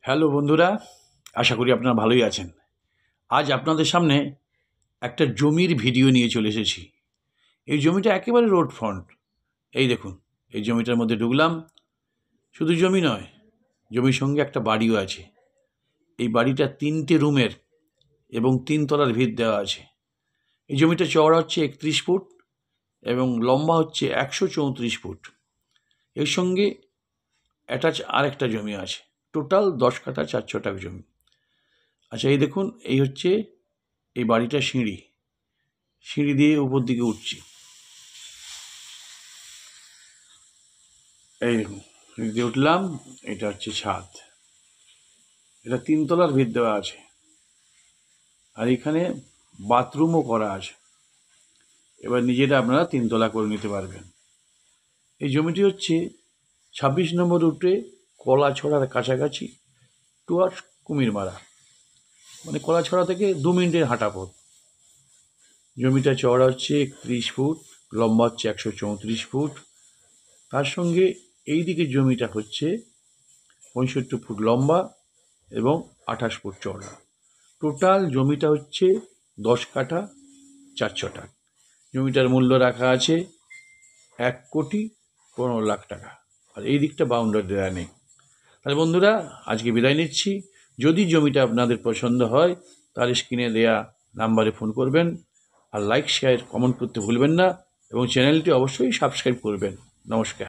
Hello বন্ধুরা, আশা করি আপনারা ভালোই আছেন। আজ আপনাদের সামনে একটা জমির ভিডিও নিয়ে চলে এসেছি। এই জমিটা একেবারে রোড ফ্রন্ট। এই দেখুন, এই জমিটার মধ্যে ঢুকলাম। শুধু জমি নয়, জমির সঙ্গে একটা বাড়িও আছে। এই বাড়িটা 3টে রুমের এবং 3 তলার ভিত দেওয়া আছে। এই জমিটা চওড়া হচ্ছে 31 ফুট এবং লম্বা হচ্ছে 134 ফুট। এর সঙ্গে অ্যাটাচ আরেকটা জমি আছে। টোটাল 10 কাঠা 4 ছটাক জমি। আচ্ছা, এই দেখুন, এই হচ্ছে এই বাড়িটার সিঁড়ি। সিঁড়ি দিয়ে উপর দিকে উঠছি। এই দেখুন, সিঁড়ি দিয়ে উঠলাম। এটা হচ্ছে ছাদ। এটা 3 তলার ভিত দেওয়া আছে। আর এখানে বাথরুমও করা আছে। এবার নিজেরা আপনারা 3 তলা করে নিতে পারবেন। এই জমিটি হচ্ছে 26 নম্বর রুটে কলাছড়ার কাছাকাছি টুয়ার্স কুমিরমারা, মানে কলাছড়া থেকে 2 মিনিটের হাঁটা পথ। জমিটা চওড়া হচ্ছে 31 ফুট, লম্বা হচ্ছে 134 ফুট। তার সঙ্গে এই দিকের জমিটা হচ্ছে 65 ফুট লম্বা এবং 28 ফুট চওড়া। টোটাল জমিটা হচ্ছে 10 কাঠা 4 ছটাক। জমিটার মূল্য রাখা আছে 1,15,00,000 টাকা। আর এই দিকটা বাউন্ডারি দেওয়া নেই। তাহলে বন্ধুরা, আজকে বিদায় নিচ্ছি। যদি জমিটা আপনাদের পছন্দ হয় তাহলে স্ক্রিনে দেয়া নাম্বারে ফোন করবেন। আর লাইক, শেয়ার, কমেন্ট করতে ভুলবেন না এবং চ্যানেলটি অবশ্যই সাবস্ক্রাইব করবেন। নমস্কার।